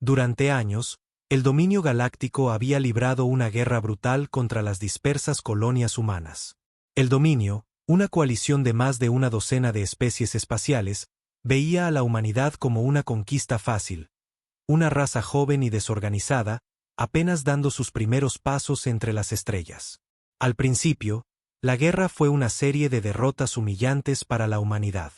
Durante años, el dominio galáctico había librado una guerra brutal contra las dispersas colonias humanas. El dominio, una coalición de más de una docena de especies espaciales, veía a la humanidad como una conquista fácil, una raza joven y desorganizada, apenas dando sus primeros pasos entre las estrellas. Al principio, la guerra fue una serie de derrotas humillantes para la humanidad.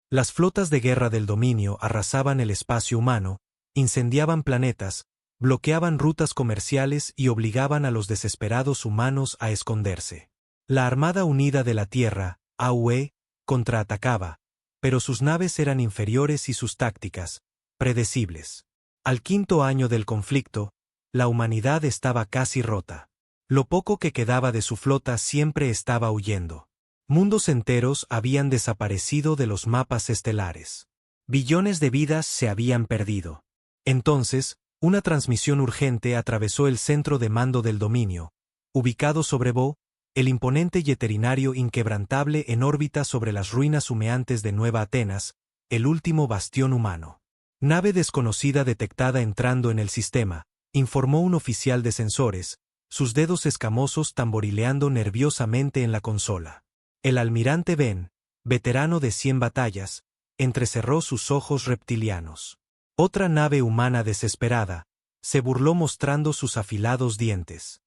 Las flotas de guerra del dominio arrasaban el espacio humano, incendiaban planetas, bloqueaban rutas comerciales y obligaban a los desesperados humanos a esconderse. La Armada Unida de la Tierra, AUE, contraatacaba, pero sus naves eran inferiores y sus tácticas, predecibles. Al quinto año del conflicto, la humanidad estaba casi rota. Lo poco que quedaba de su flota siempre estaba huyendo. Mundos enteros habían desaparecido de los mapas estelares. Billones de vidas se habían perdido. Entonces, una transmisión urgente atravesó el centro de mando del dominio, ubicado sobre Bo, el imponente yeterinario inquebrantable en órbita sobre las ruinas humeantes de Nueva Atenas, el último bastión humano. Nave desconocida detectada entrando en el sistema, informó un oficial de sensores, sus dedos escamosos tamborileando nerviosamente en la consola. El almirante Ben, veterano de 100 batallas, entrecerró sus ojos reptilianos. Otra nave humana desesperada, se burló mostrando sus afilados dientes.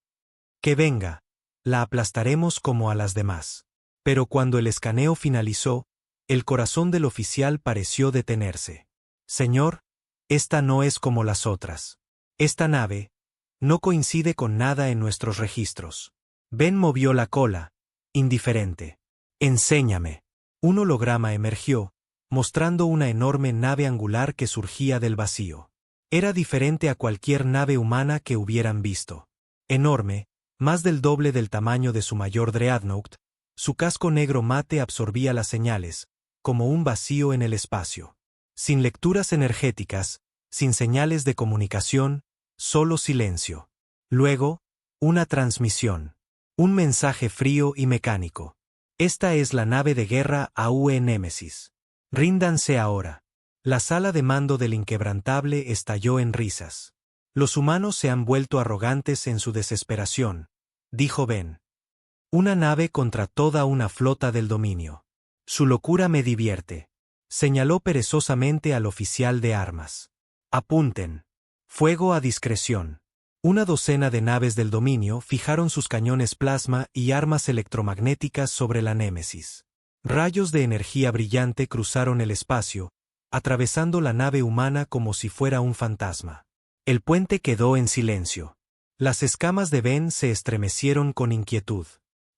Que venga, la aplastaremos como a las demás. Pero cuando el escaneo finalizó, el corazón del oficial pareció detenerse. Señor, esta no es como las otras. Esta nave no coincide con nada en nuestros registros. Ben movió la cola, indiferente. Enséñame. Un holograma emergió, mostrando una enorme nave angular que surgía del vacío. Era diferente a cualquier nave humana que hubieran visto. Enorme, más del doble del tamaño de su mayor Dreadnought, su casco negro mate absorbía las señales, como un vacío en el espacio. Sin lecturas energéticas, sin señales de comunicación, solo silencio. Luego, una transmisión. Un mensaje frío y mecánico. Esta es la nave de guerra AUE Némesis. Ríndanse ahora. La sala de mando del inquebrantable estalló en risas. Los humanos se han vuelto arrogantes en su desesperación, dijo Ben. Una nave contra toda una flota del dominio. Su locura me divierte. Señaló perezosamente al oficial de armas. Apunten. Fuego a discreción. Una docena de naves del dominio fijaron sus cañones plasma y armas electromagnéticas sobre la Némesis. Rayos de energía brillante cruzaron el espacio, atravesando la nave humana como si fuera un fantasma. El puente quedó en silencio. Las escamas de Ben se estremecieron con inquietud.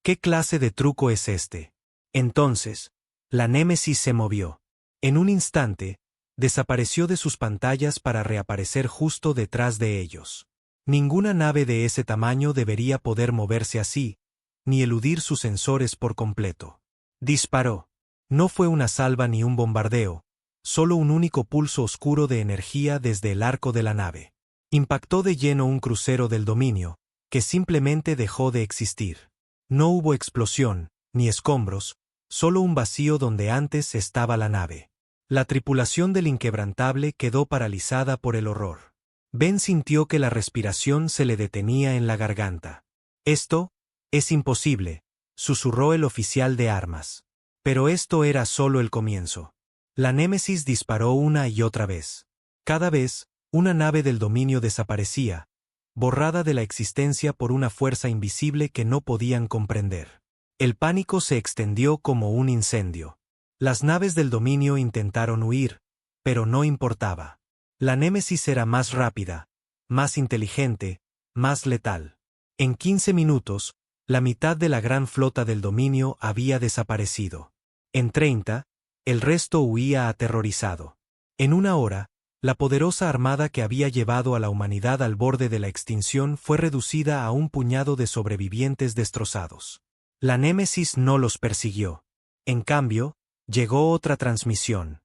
¿Qué clase de truco es este? Entonces, la Némesis se movió. En un instante, desapareció de sus pantallas para reaparecer justo detrás de ellos. Ninguna nave de ese tamaño debería poder moverse así, ni eludir sus sensores por completo. Disparó. No fue una salva ni un bombardeo, solo un único pulso oscuro de energía desde el arco de la nave. Impactó de lleno un crucero del dominio, que simplemente dejó de existir. No hubo explosión, ni escombros, solo un vacío donde antes estaba la nave. La tripulación del inquebrantable quedó paralizada por el horror. Ben sintió que la respiración se le detenía en la garganta. Esto es imposible, susurró el oficial de armas. Pero esto era solo el comienzo. La Némesis disparó una y otra vez. Cada vez, una nave del dominio desaparecía, borrada de la existencia por una fuerza invisible que no podían comprender. El pánico se extendió como un incendio. Las naves del dominio intentaron huir, pero no importaba. La Némesis era más rápida, más inteligente, más letal. En 15 minutos, la mitad de la gran flota del dominio había desaparecido. En 30, el resto huía aterrorizado. En una hora, la poderosa armada que había llevado a la humanidad al borde de la extinción fue reducida a un puñado de sobrevivientes destrozados. La Némesis no los persiguió. En cambio, llegó otra transmisión.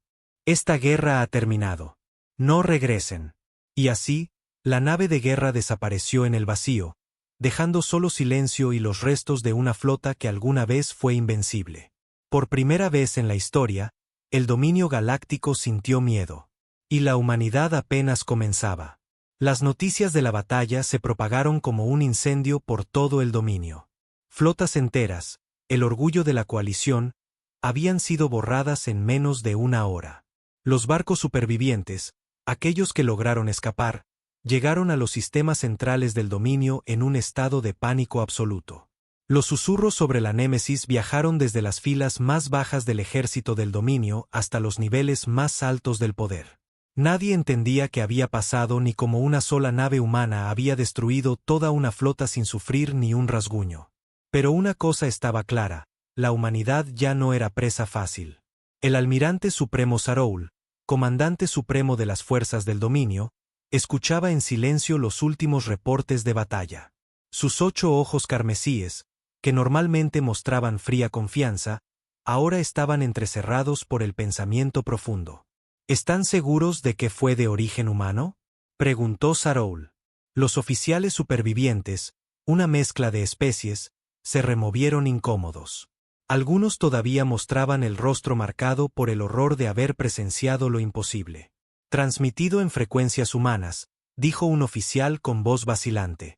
Esta guerra ha terminado. No regresen. Y así, la nave de guerra desapareció en el vacío, dejando solo silencio y los restos de una flota que alguna vez fue invencible. Por primera vez en la historia, el dominio galáctico sintió miedo. Y la humanidad apenas comenzaba. Las noticias de la batalla se propagaron como un incendio por todo el dominio. Flotas enteras, el orgullo de la coalición, habían sido borradas en menos de una hora. Los barcos supervivientes, aquellos que lograron escapar, llegaron a los sistemas centrales del dominio en un estado de pánico absoluto. Los susurros sobre la Némesis viajaron desde las filas más bajas del ejército del dominio hasta los niveles más altos del poder. Nadie entendía qué había pasado ni cómo una sola nave humana había destruido toda una flota sin sufrir ni un rasguño. Pero una cosa estaba clara, la humanidad ya no era presa fácil. El almirante supremo Saroul, comandante supremo de las fuerzas del dominio, escuchaba en silencio los últimos reportes de batalla. Sus 8 ojos carmesíes, que normalmente mostraban fría confianza, ahora estaban entrecerrados por el pensamiento profundo. ¿Están seguros de que fue de origen humano?, preguntó Saroul. Los oficiales supervivientes, una mezcla de especies, se removieron incómodos. Algunos todavía mostraban el rostro marcado por el horror de haber presenciado lo imposible. Transmitido en frecuencias humanas, dijo un oficial con voz vacilante.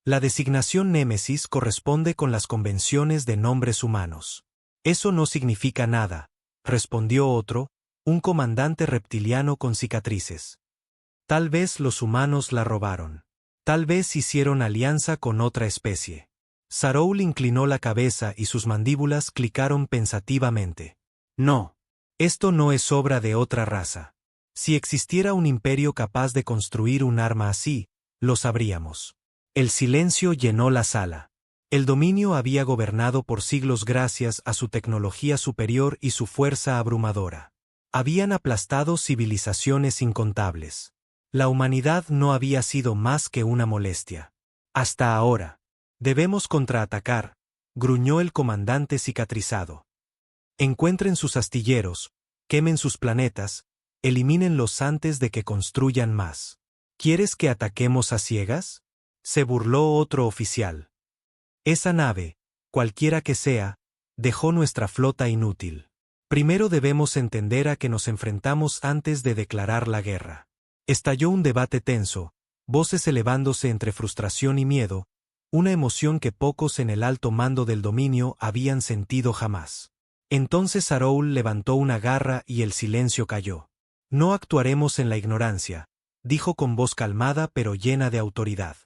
La designación Némesis corresponde con las convenciones de nombres humanos. Eso no significa nada, respondió otro, un comandante reptiliano con cicatrices. Tal vez los humanos la robaron. Tal vez hicieron alianza con otra especie. Saroul inclinó la cabeza y sus mandíbulas clicaron pensativamente. No. Esto no es obra de otra raza. Si existiera un imperio capaz de construir un arma así, lo sabríamos. El silencio llenó la sala. El dominio había gobernado por siglos gracias a su tecnología superior y su fuerza abrumadora. Habían aplastado civilizaciones incontables. La humanidad no había sido más que una molestia. Hasta ahora. Debemos contraatacar, gruñó el comandante cicatrizado. Encuentren sus astilleros, quemen sus planetas, elimínenlos antes de que construyan más. ¿Quieres que ataquemos a ciegas?, se burló otro oficial. Esa nave, cualquiera que sea, dejó nuestra flota inútil. Primero debemos entender a qué nos enfrentamos antes de declarar la guerra. Estalló un debate tenso, voces elevándose entre frustración y miedo, una emoción que pocos en el alto mando del dominio habían sentido jamás. Entonces Saroul levantó una garra y el silencio cayó. No actuaremos en la ignorancia, dijo con voz calmada pero llena de autoridad.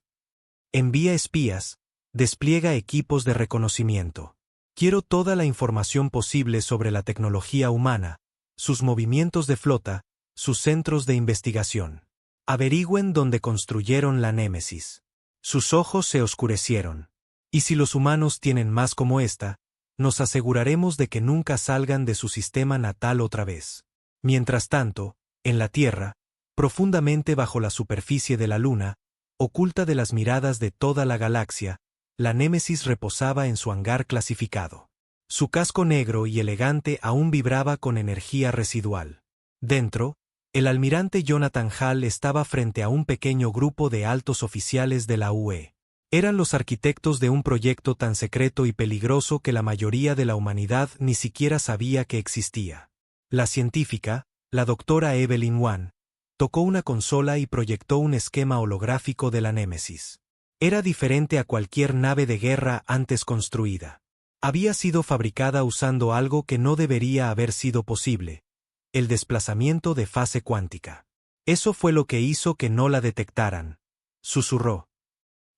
Envía espías, despliega equipos de reconocimiento. Quiero toda la información posible sobre la tecnología humana, sus movimientos de flota, sus centros de investigación. Averigüen dónde construyeron la Némesis. Sus ojos se oscurecieron. Y si los humanos tienen más como esta, nos aseguraremos de que nunca salgan de su sistema natal otra vez. Mientras tanto, en la Tierra, profundamente bajo la superficie de la Luna, oculta de las miradas de toda la galaxia, la Némesis reposaba en su hangar clasificado. Su casco negro y elegante aún vibraba con energía residual. Dentro, el almirante Jonathan Hall estaba frente a un pequeño grupo de altos oficiales de la UE. Eran los arquitectos de un proyecto tan secreto y peligroso que la mayoría de la humanidad ni siquiera sabía que existía. La científica, la doctora Evelyn Wan, tocó una consola y proyectó un esquema holográfico de la Némesis. Era diferente a cualquier nave de guerra antes construida. Había sido fabricada usando algo que no debería haber sido posible: el desplazamiento de fase cuántica. Eso fue lo que hizo que no la detectaran, susurró.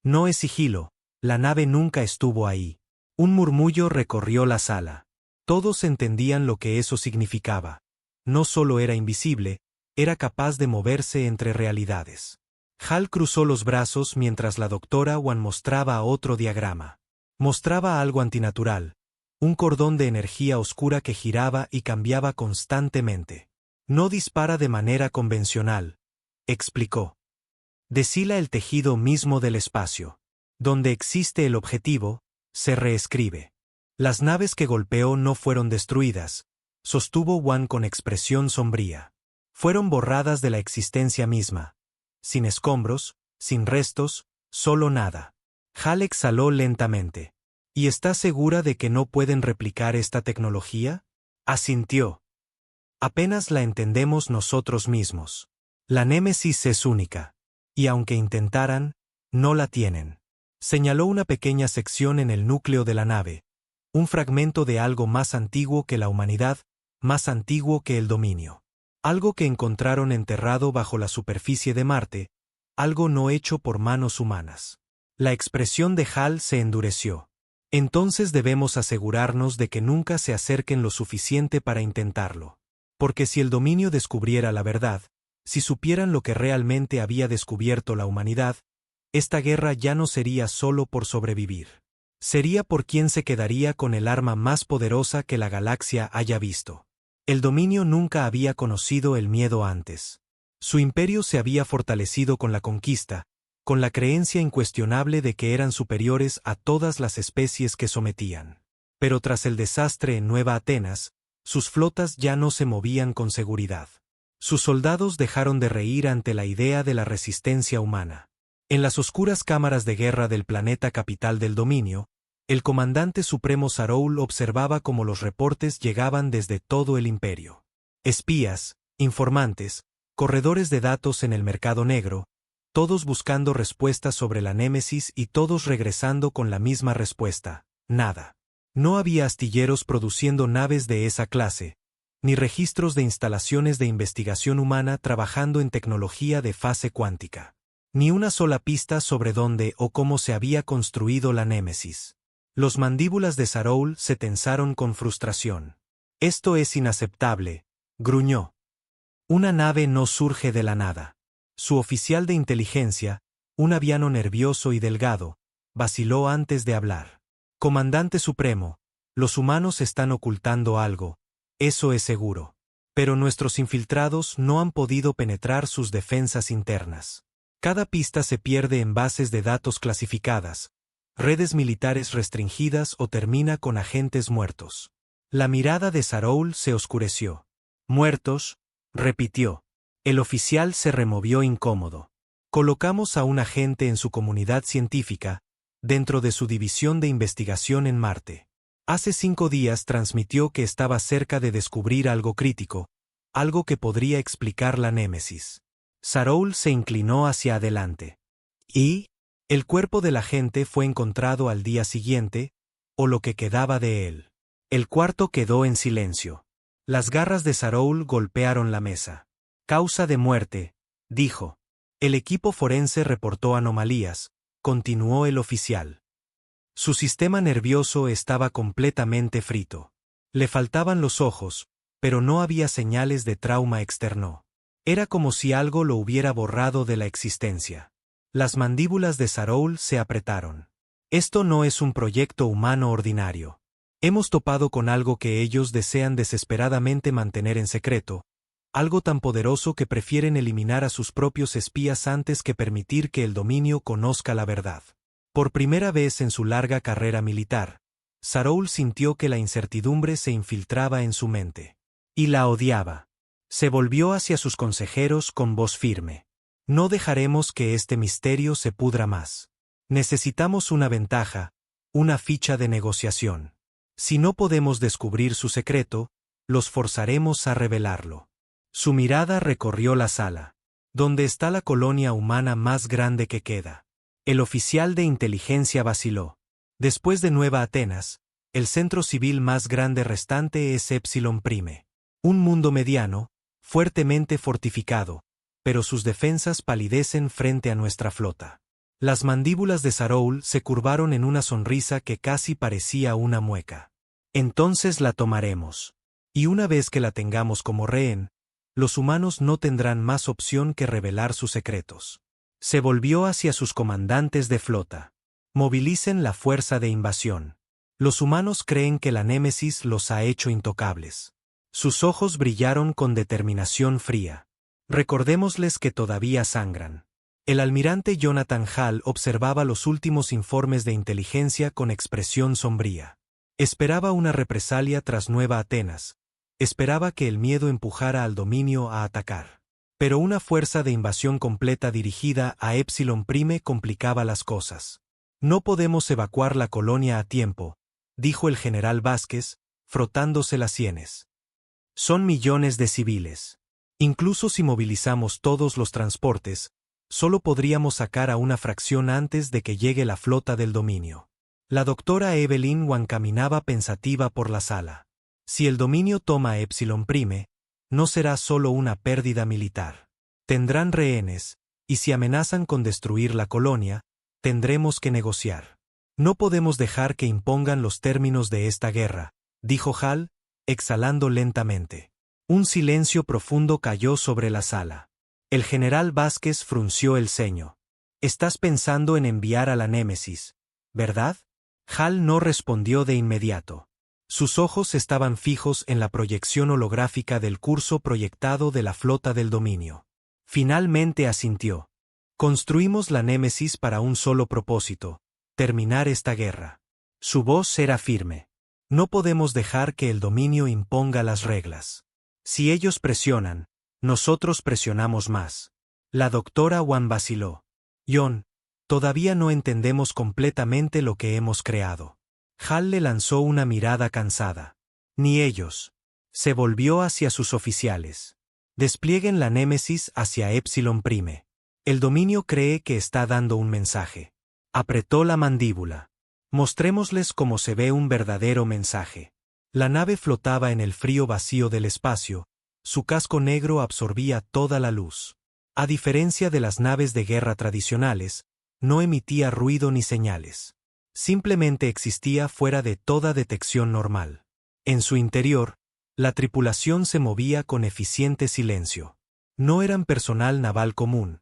No es sigilo, la nave nunca estuvo ahí. Un murmullo recorrió la sala. Todos entendían lo que eso significaba. No solo era invisible, era capaz de moverse entre realidades. Hal cruzó los brazos mientras la doctora Wan mostraba otro diagrama. Mostraba algo antinatural. Un cordón de energía oscura que giraba y cambiaba constantemente. No dispara de manera convencional, explicó. Deshila el tejido mismo del espacio. Donde existe el objetivo, se reescribe. Las naves que golpeó no fueron destruidas, sostuvo Wan con expresión sombría. Fueron borradas de la existencia misma. Sin escombros, sin restos, solo nada. Hal exhaló lentamente. ¿Y estás segura de que no pueden replicar esta tecnología?, asintió. Apenas la entendemos nosotros mismos. La Némesis es única. Y aunque intentaran, no la tienen. Señaló una pequeña sección en el núcleo de la nave, un fragmento de algo más antiguo que la humanidad, más antiguo que el dominio. Algo que encontraron enterrado bajo la superficie de Marte, algo no hecho por manos humanas. La expresión de Hal se endureció. Entonces debemos asegurarnos de que nunca se acerquen lo suficiente para intentarlo. Porque si el dominio descubriera la verdad, si supieran lo que realmente había descubierto la humanidad, esta guerra ya no sería solo por sobrevivir. Sería por quien se quedaría con el arma más poderosa que la galaxia haya visto. El dominio nunca había conocido el miedo antes. Su imperio se había fortalecido con la conquista, con la creencia incuestionable de que eran superiores a todas las especies que sometían. Pero tras el desastre en Nueva Atenas, sus flotas ya no se movían con seguridad. Sus soldados dejaron de reír ante la idea de la resistencia humana. En las oscuras cámaras de guerra del planeta capital del dominio, el comandante supremo Saroul observaba cómo los reportes llegaban desde todo el imperio. Espías, informantes, corredores de datos en el mercado negro, todos buscando respuestas sobre la Némesis y todos regresando con la misma respuesta: nada. No había astilleros produciendo naves de esa clase, ni registros de instalaciones de investigación humana trabajando en tecnología de fase cuántica. Ni una sola pista sobre dónde o cómo se había construido la Némesis. Los mandíbulas de Saroul se tensaron con frustración. Esto es inaceptable, gruñó. Una nave no surge de la nada. Su oficial de inteligencia, un aviano nervioso y delgado, vaciló antes de hablar. Comandante Supremo, los humanos están ocultando algo, eso es seguro. Pero nuestros infiltrados no han podido penetrar sus defensas internas. Cada pista se pierde en bases de datos clasificadas, redes militares restringidas o termina con agentes muertos. La mirada de Saroul se oscureció. «Muertos», repitió. El oficial se removió incómodo. «Colocamos a un agente en su comunidad científica, dentro de su división de investigación en Marte. Hace 5 días transmitió que estaba cerca de descubrir algo crítico, algo que podría explicar la Némesis». Saroul se inclinó hacia adelante. ¿Y? El cuerpo del agente fue encontrado al día siguiente, o lo que quedaba de él. El cuarto quedó en silencio. Las garras de Saroul golpearon la mesa. «Causa de muerte», dijo. «El equipo forense reportó anomalías», continuó el oficial. Su sistema nervioso estaba completamente frito. Le faltaban los ojos, pero no había señales de trauma externo. Era como si algo lo hubiera borrado de la existencia. Las mandíbulas de Saroul se apretaron. «Esto no es un proyecto humano ordinario. Hemos topado con algo que ellos desean desesperadamente mantener en secreto, algo tan poderoso que prefieren eliminar a sus propios espías antes que permitir que el dominio conozca la verdad». Por primera vez en su larga carrera militar, Saroul sintió que la incertidumbre se infiltraba en su mente. Y la odiaba. Se volvió hacia sus consejeros con voz firme. «No dejaremos que este misterio se pudra más. Necesitamos una ventaja, una ficha de negociación. Si no podemos descubrir su secreto, los forzaremos a revelarlo». Su mirada recorrió la sala. «¿Dónde está la colonia humana más grande que queda?». El oficial de inteligencia vaciló. «Después de Nueva Atenas, el centro civil más grande restante es Epsilon Prime. Un mundo mediano, fuertemente fortificado, pero sus defensas palidecen frente a nuestra flota». Las mandíbulas de Saroul se curvaron en una sonrisa que casi parecía una mueca. «Entonces la tomaremos. Y una vez que la tengamos como rehén, los humanos no tendrán más opción que revelar sus secretos». Se volvió hacia sus comandantes de flota. «Movilicen la fuerza de invasión. Los humanos creen que la Némesis los ha hecho intocables». Sus ojos brillaron con determinación fría. «Recordémosles que todavía sangran». El almirante Jonathan Hall observaba los últimos informes de inteligencia con expresión sombría. Esperaba una represalia tras Nueva Atenas. Esperaba que el miedo empujara al dominio a atacar. Pero una fuerza de invasión completa dirigida a Epsilon Prime complicaba las cosas. «No podemos evacuar la colonia a tiempo», dijo el general Vázquez, frotándose las sienes. «Son millones de civiles. Incluso si movilizamos todos los transportes, Solo podríamos sacar a una fracción antes de que llegue la flota del dominio. La doctora Evelyn Wan caminaba pensativa por la sala. Si el dominio toma Epsilon Prime, no será solo una pérdida militar. Tendrán rehenes, y si amenazan con destruir la colonia, tendremos que negociar. No podemos dejar que impongan los términos de esta guerra, dijo Hal, exhalando lentamente. Un silencio profundo cayó sobre la sala. El general Vázquez frunció el ceño. Estás pensando en enviar a la Némesis, ¿verdad? Hal no respondió de inmediato. Sus ojos estaban fijos en la proyección holográfica del curso proyectado de la flota del dominio. Finalmente asintió. Construimos la Némesis para un solo propósito: terminar esta guerra. Su voz era firme. No podemos dejar que el dominio imponga las reglas. Si ellos presionan, nosotros presionamos más. La doctora Wan vaciló. John, todavía no entendemos completamente lo que hemos creado. Hal le lanzó una mirada cansada. Ni ellos. Se volvió hacia sus oficiales. Desplieguen la Némesis hacia Epsilon Prime. El dominio cree que está dando un mensaje. Apretó la mandíbula. Mostrémosles cómo se ve un verdadero mensaje. La nave flotaba en el frío vacío del espacio. Su casco negro absorbía toda la luz. A diferencia de las naves de guerra tradicionales, no emitía ruido ni señales. Simplemente existía fuera de toda detección normal. En su interior, la tripulación se movía con eficiente silencio. No eran personal naval común.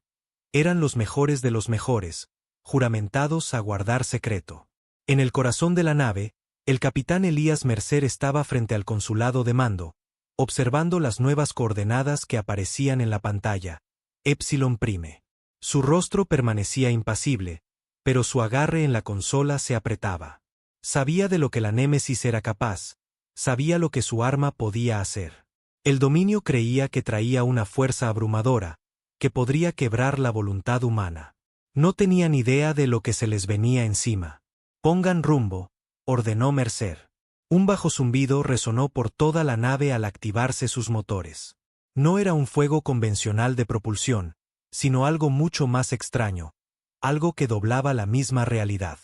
Eran los mejores de los mejores, juramentados a guardar secreto. En el corazón de la nave, el capitán Elías Mercer estaba frente al consulado de mando, observando las nuevas coordenadas que aparecían en la pantalla, Epsilon Prime. Su rostro permanecía impasible, pero su agarre en la consola se apretaba. Sabía de lo que la Némesis era capaz, sabía lo que su arma podía hacer. El dominio creía que traía una fuerza abrumadora, que podría quebrar la voluntad humana. No tenían idea de lo que se les venía encima. Pongan rumbo, ordenó Mercer. Un bajo zumbido resonó por toda la nave al activarse sus motores. No era un fuego convencional de propulsión, sino algo mucho más extraño, algo que doblaba la misma realidad.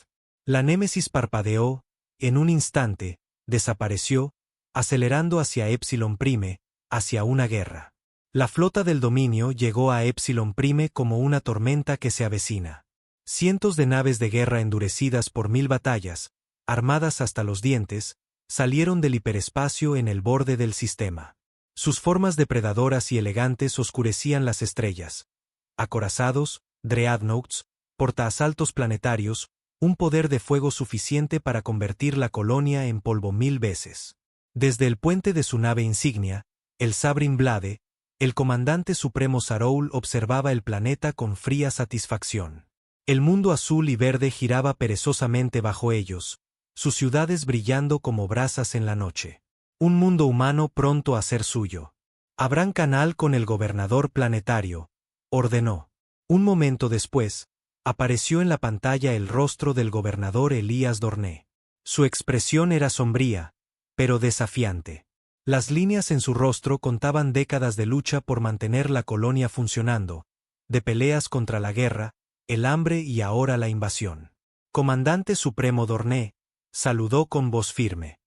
La Némesis parpadeó, en un instante, desapareció, acelerando hacia Epsilon Prime, hacia una guerra. La flota del dominio llegó a Epsilon Prime como una tormenta que se avecina. Cientos de naves de guerra endurecidas por 1000 batallas, armadas hasta los dientes, salieron del hiperespacio en el borde del sistema. Sus formas depredadoras y elegantes oscurecían las estrellas. Acorazados, dreadnoughts, portaasaltos planetarios, un poder de fuego suficiente para convertir la colonia en polvo 1000 veces. Desde el puente de su nave insignia, el Sabrin Blade, el comandante supremo Saroul observaba el planeta con fría satisfacción. El mundo azul y verde giraba perezosamente bajo ellos, sus ciudades brillando como brasas en la noche. Un mundo humano pronto a ser suyo. Abran canal con el gobernador planetario, ordenó. Un momento después, apareció en la pantalla el rostro del gobernador Elías Dorné. Su expresión era sombría, pero desafiante. Las líneas en su rostro contaban décadas de lucha por mantener la colonia funcionando, de peleas contra la guerra, el hambre y ahora la invasión. Comandante Supremo Dorné, saludó con voz firme.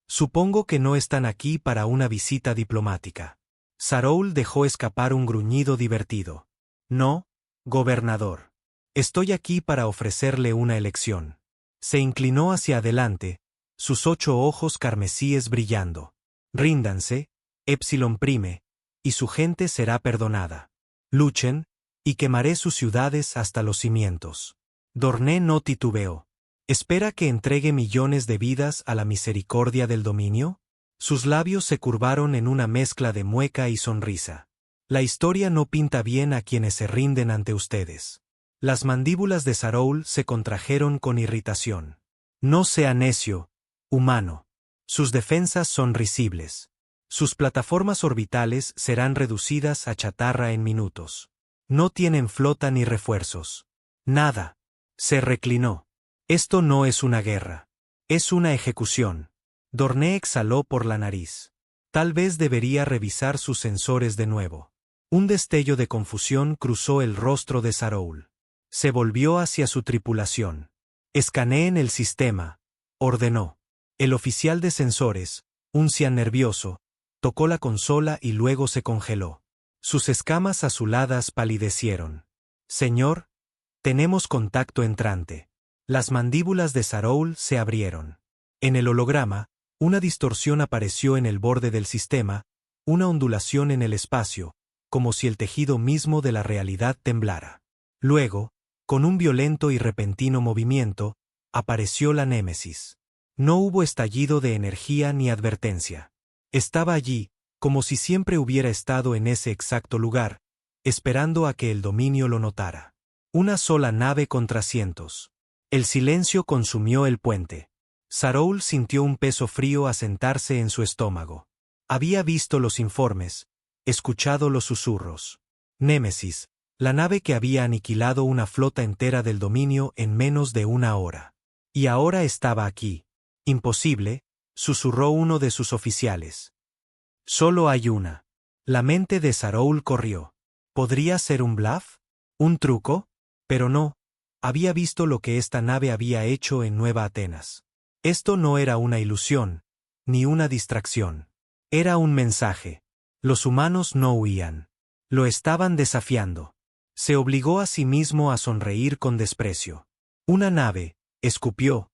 Supongo que no están aquí para una visita diplomática. Saroul dejó escapar un gruñido divertido. No, gobernador. Estoy aquí para ofrecerle una elección. Se inclinó hacia adelante, sus 8 ojos carmesíes brillando. Ríndanse, Epsilon Prime, y su gente será perdonada. Luchen, y quemaré sus ciudades hasta los cimientos. Dorné no titubeó. ¿Espera que entregue millones de vidas a la misericordia del dominio? Sus labios se curvaron en una mezcla de mueca y sonrisa. La historia no pinta bien a quienes se rinden ante ustedes. Las mandíbulas de Saroul se contrajeron con irritación. No sea necio, humano. Sus defensas son risibles. Sus plataformas orbitales serán reducidas a chatarra en minutos. No tienen flota ni refuerzos. Nada. Se reclinó. Esto no es una guerra. Es una ejecución. Dorné exhaló por la nariz. Tal vez debería revisar sus sensores de nuevo. Un destello de confusión cruzó el rostro de Saroul. Se volvió hacia su tripulación. «Escaneen el sistema», ordenó. El oficial de sensores, un cian nervioso, tocó la consola y luego se congeló. Sus escamas azuladas palidecieron. «Señor, tenemos contacto entrante». Las mandíbulas de Saroul se abrieron. En el holograma, una distorsión apareció en el borde del sistema, una ondulación en el espacio, como si el tejido mismo de la realidad temblara. Luego, con un violento y repentino movimiento, apareció la Némesis. No hubo estallido de energía ni advertencia. Estaba allí, como si siempre hubiera estado en ese exacto lugar, esperando a que el dominio lo notara. Una sola nave contra cientos. El silencio consumió el puente. Saroul sintió un peso frío asentarse en su estómago. Había visto los informes, escuchado los susurros. Némesis, la nave que había aniquilado una flota entera del dominio en menos de una hora. Y ahora estaba aquí. Imposible, susurró uno de sus oficiales. Solo hay una. La mente de Saroul corrió. ¿Podría ser un bluff? ¿Un truco? Pero no. Había visto lo que esta nave había hecho en Nueva Atenas. Esto no era una ilusión, ni una distracción. Era un mensaje. Los humanos no huían. Lo estaban desafiando. Se obligó a sí mismo a sonreír con desprecio. Una nave, escupió.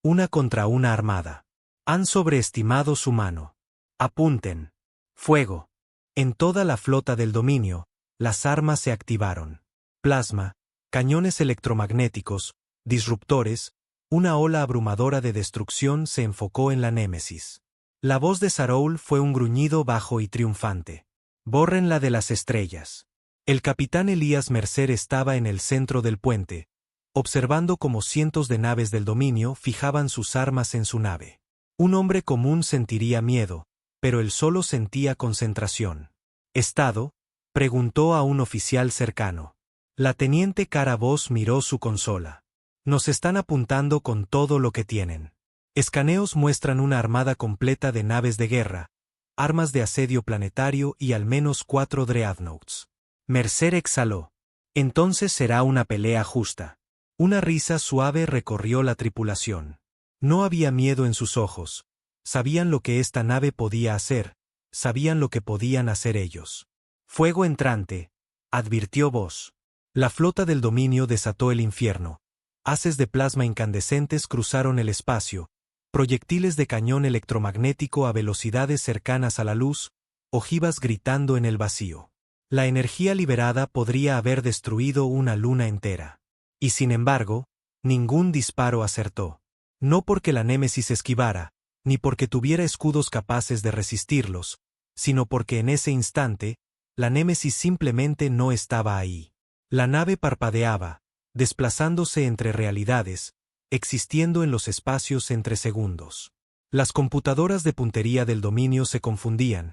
Una contra una armada. Han sobreestimado su mano. Apunten. Fuego. En toda la flota del dominio, las armas se activaron. Plasma, cañones electromagnéticos, disruptores, una ola abrumadora de destrucción se enfocó en la Némesis. La voz de Saroul fue un gruñido bajo y triunfante. «Bórrenla de las estrellas». El capitán Elías Mercer estaba en el centro del puente, observando cómo cientos de naves del dominio fijaban sus armas en su nave. Un hombre común sentiría miedo, pero él solo sentía concentración. «¿Estado?», preguntó a un oficial cercano. La teniente Cara Voz miró su consola. «Nos están apuntando con todo lo que tienen. Escaneos muestran una armada completa de naves de guerra, armas de asedio planetario y al menos 4 dreadnoughts». Mercer exhaló. «Entonces será una pelea justa». Una risa suave recorrió la tripulación. No había miedo en sus ojos. Sabían lo que esta nave podía hacer, sabían lo que podían hacer ellos. «Fuego entrante», advirtió Voz. La flota del dominio desató el infierno. Haces de plasma incandescentes cruzaron el espacio, proyectiles de cañón electromagnético a velocidades cercanas a la luz, ojivas gritando en el vacío. La energía liberada podría haber destruido una luna entera. Y sin embargo, ningún disparo acertó. No porque la Némesis esquivara, ni porque tuviera escudos capaces de resistirlos, sino porque en ese instante, la Némesis simplemente no estaba ahí. La nave parpadeaba, desplazándose entre realidades, existiendo en los espacios entre segundos. Las computadoras de puntería del dominio se confundían,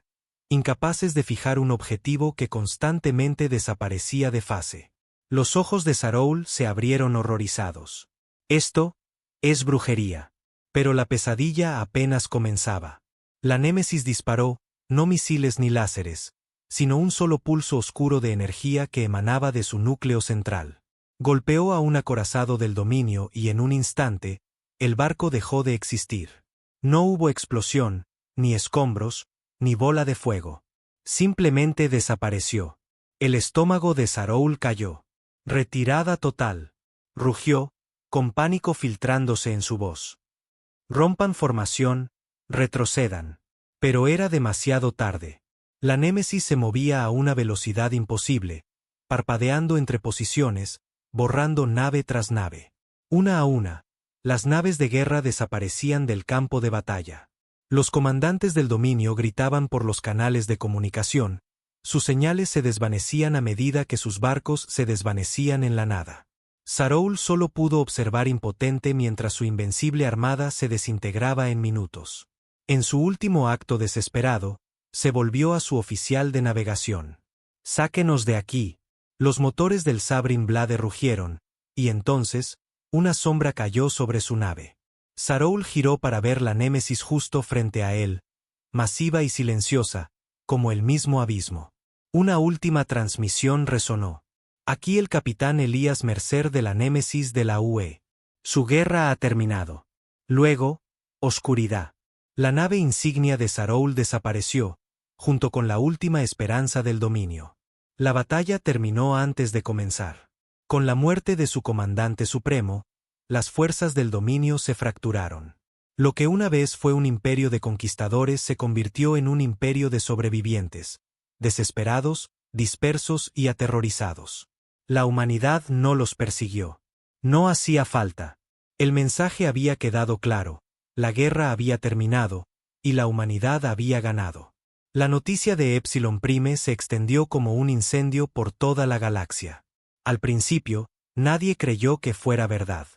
incapaces de fijar un objetivo que constantemente desaparecía de fase. Los ojos de Saroul se abrieron horrorizados. Esto es brujería. Pero la pesadilla apenas comenzaba. La Némesis disparó, no misiles ni láseres, sino un solo pulso oscuro de energía que emanaba de su núcleo central. Golpeó a un acorazado del dominio y en un instante, el barco dejó de existir. No hubo explosión, ni escombros, ni bola de fuego. Simplemente desapareció. El estómago de Saroul cayó. «Retirada total», rugió, con pánico filtrándose en su voz. «Rompan formación, retrocedan». Pero era demasiado tarde. La Némesis se movía a una velocidad imposible, parpadeando entre posiciones, borrando nave tras nave. Una a una, las naves de guerra desaparecían del campo de batalla. Los comandantes del dominio gritaban por los canales de comunicación, sus señales se desvanecían a medida que sus barcos se desvanecían en la nada. Saroul solo pudo observar impotente mientras su invencible armada se desintegraba en minutos. En su último acto desesperado, se volvió a su oficial de navegación. «Sáquenos de aquí». Los motores del Sabrin Blade rugieron, y entonces, una sombra cayó sobre su nave. Saroul giró para ver la Némesis justo frente a él, masiva y silenciosa, como el mismo abismo. Una última transmisión resonó. Aquí el capitán Elías Mercer de la Némesis de la UE. Su guerra ha terminado. Luego, oscuridad. La nave insignia de Saroul desapareció, junto con la última esperanza del dominio. La batalla terminó antes de comenzar. Con la muerte de su comandante supremo, las fuerzas del dominio se fracturaron. Lo que una vez fue un imperio de conquistadores se convirtió en un imperio de sobrevivientes, desesperados, dispersos y aterrorizados. La humanidad no los persiguió. No hacía falta. El mensaje había quedado claro, la guerra había terminado, y la humanidad había ganado. La noticia de Epsilon Prime se extendió como un incendio por toda la galaxia. Al principio, nadie creyó que fuera verdad.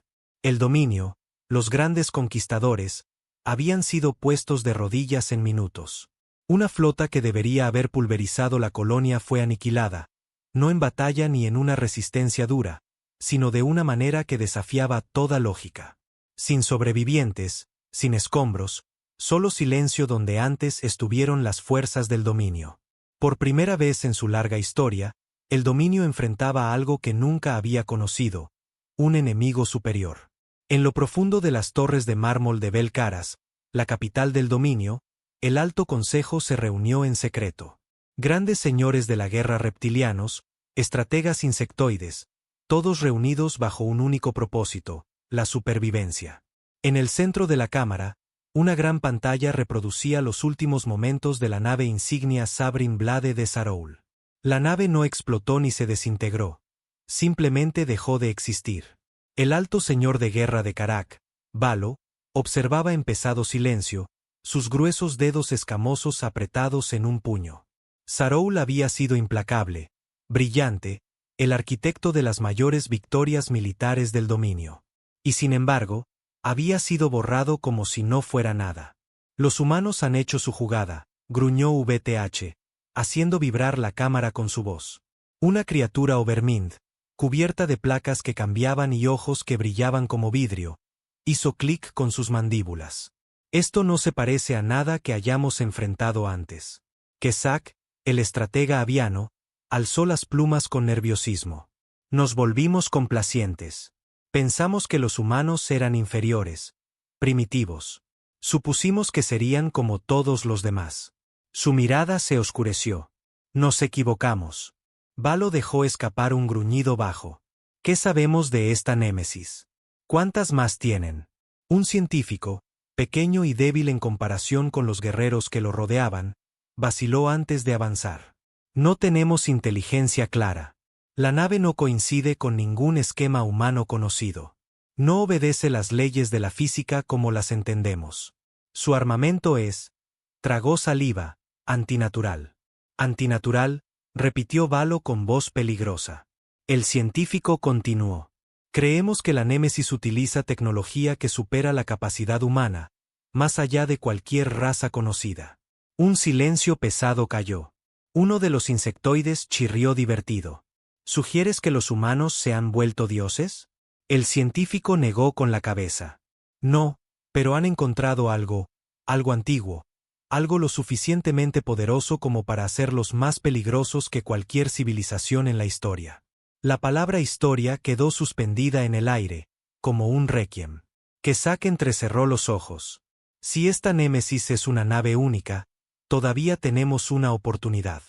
El dominio, los grandes conquistadores, habían sido puestos de rodillas en minutos. Una flota que debería haber pulverizado la colonia fue aniquilada, no en batalla ni en una resistencia dura, sino de una manera que desafiaba toda lógica. Sin sobrevivientes, sin escombros, solo silencio donde antes estuvieron las fuerzas del dominio. Por primera vez en su larga historia, el dominio enfrentaba algo que nunca había conocido, un enemigo superior. En lo profundo de las torres de mármol de Bel-Caras, la capital del dominio, el Alto Consejo se reunió en secreto. Grandes señores de la guerra reptilianos, estrategas insectoides, todos reunidos bajo un único propósito, la supervivencia. En el centro de la cámara, una gran pantalla reproducía los últimos momentos de la nave insignia Sabrin Blade de Saroul. La nave no explotó ni se desintegró. Simplemente dejó de existir. El alto señor de guerra de Karak, Valo, observaba en pesado silencio, sus gruesos dedos escamosos apretados en un puño. Saroul había sido implacable, brillante, el arquitecto de las mayores victorias militares del dominio. Y sin embargo, había sido borrado como si no fuera nada. Los humanos han hecho su jugada, gruñó VTH, haciendo vibrar la cámara con su voz. Una criatura Overmind, cubierta de placas que cambiaban y ojos que brillaban como vidrio, hizo clic con sus mandíbulas. Esto no se parece a nada que hayamos enfrentado antes. Kesak, el estratega aviano, alzó las plumas con nerviosismo. Nos volvimos complacientes. Pensamos que los humanos eran inferiores, primitivos. Supusimos que serían como todos los demás. Su mirada se oscureció. Nos equivocamos. Valo dejó escapar un gruñido bajo. ¿Qué sabemos de esta némesis? ¿Cuántas más tienen? Un científico, pequeño y débil en comparación con los guerreros que lo rodeaban, vaciló antes de avanzar. No tenemos inteligencia clara. La nave no coincide con ningún esquema humano conocido. No obedece las leyes de la física como las entendemos. Su armamento es, tragó saliva, antinatural. Antinatural, repitió Valo con voz peligrosa. El científico continuó. Creemos que la Némesis utiliza tecnología que supera la capacidad humana, más allá de cualquier raza conocida. Un silencio pesado cayó. Uno de los insectoides chirrió divertido. ¿Sugieres que los humanos se han vuelto dioses? El científico negó con la cabeza. No, pero han encontrado algo antiguo, algo lo suficientemente poderoso como para hacerlos más peligrosos que cualquier civilización en la historia. La palabra historia quedó suspendida en el aire, como un requiem. Kesak entrecerró los ojos. Si esta némesis es una nave única, todavía tenemos una oportunidad.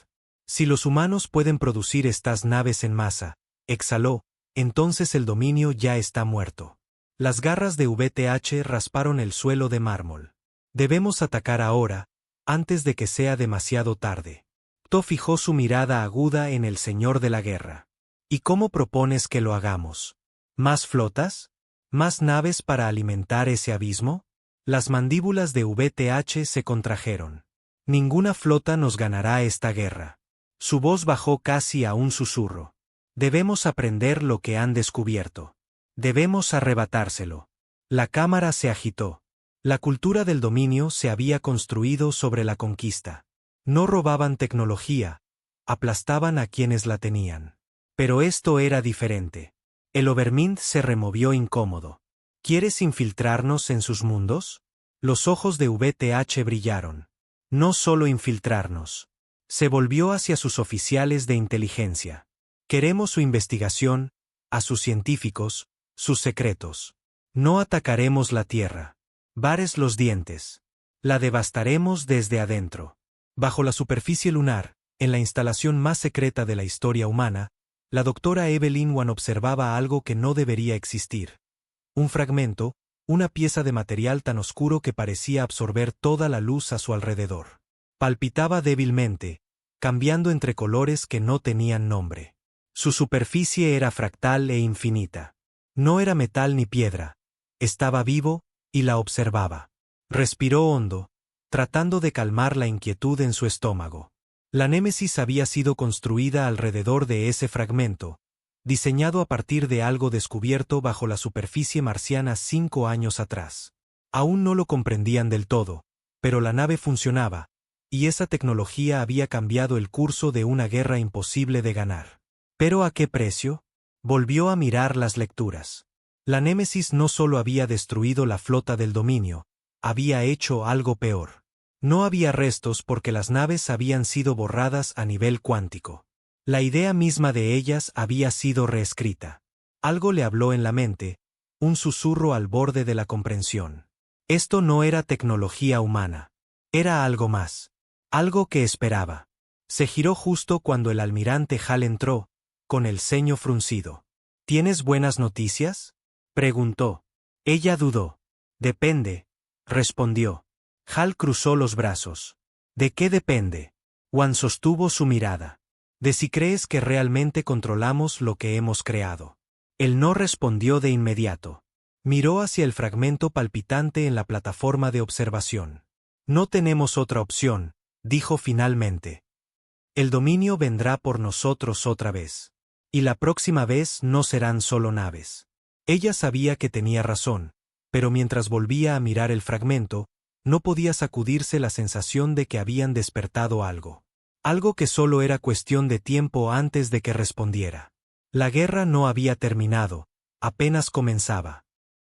Si los humanos pueden producir estas naves en masa, exhaló, entonces el dominio ya está muerto. Las garras de VTH rasparon el suelo de mármol. Debemos atacar ahora, antes de que sea demasiado tarde. To fijó su mirada aguda en el señor de la guerra. ¿Y cómo propones que lo hagamos? ¿Más flotas? ¿Más naves para alimentar ese abismo? Las mandíbulas de VTH se contrajeron. Ninguna flota nos ganará esta guerra. Su voz bajó casi a un susurro. Debemos aprender lo que han descubierto. Debemos arrebatárselo. La cámara se agitó. La cultura del dominio se había construido sobre la conquista. No robaban tecnología, aplastaban a quienes la tenían. Pero esto era diferente. El Overmind se removió incómodo. ¿Quieres infiltrarnos en sus mundos? Los ojos de VTH brillaron. No solo infiltrarnos, Se volvió hacia sus oficiales de inteligencia. Queremos su investigación, a sus científicos, sus secretos. No atacaremos la Tierra. Bares los dientes. La devastaremos desde adentro. Bajo la superficie lunar, en la instalación más secreta de la historia humana, la doctora Evelyn Waugh observaba algo que no debería existir. Un fragmento, una pieza de material tan oscuro que parecía absorber toda la luz a su alrededor. Palpitaba débilmente, cambiando entre colores que no tenían nombre. Su superficie era fractal e infinita. No era metal ni piedra. Estaba vivo, y la observaba. Respiró hondo, tratando de calmar la inquietud en su estómago. La Némesis había sido construida alrededor de ese fragmento, diseñado a partir de algo descubierto bajo la superficie marciana 5 años atrás. Aún no lo comprendían del todo, pero la nave funcionaba, y esa tecnología había cambiado el curso de una guerra imposible de ganar. ¿Pero a qué precio? Volvió a mirar las lecturas. La Némesis no solo había destruido la flota del dominio, había hecho algo peor. No había restos porque las naves habían sido borradas a nivel cuántico. La idea misma de ellas había sido reescrita. Algo le habló en la mente, un susurro al borde de la comprensión. Esto no era tecnología humana. Era algo más. Algo que esperaba. Se giró justo cuando el almirante Hall entró, con el ceño fruncido. ¿Tienes buenas noticias?, preguntó. Ella dudó. Depende, respondió. Hall cruzó los brazos. ¿De qué depende? Waugh sostuvo su mirada. De si crees que realmente controlamos lo que hemos creado. Él no respondió de inmediato. Miró hacia el fragmento palpitante en la plataforma de observación. No tenemos otra opción, dijo finalmente. El dominio vendrá por nosotros otra vez. Y la próxima vez no serán solo naves. Ella sabía que tenía razón, pero mientras volvía a mirar el fragmento, no podía sacudirse la sensación de que habían despertado algo. Algo que solo era cuestión de tiempo antes de que respondiera. La guerra no había terminado, apenas comenzaba.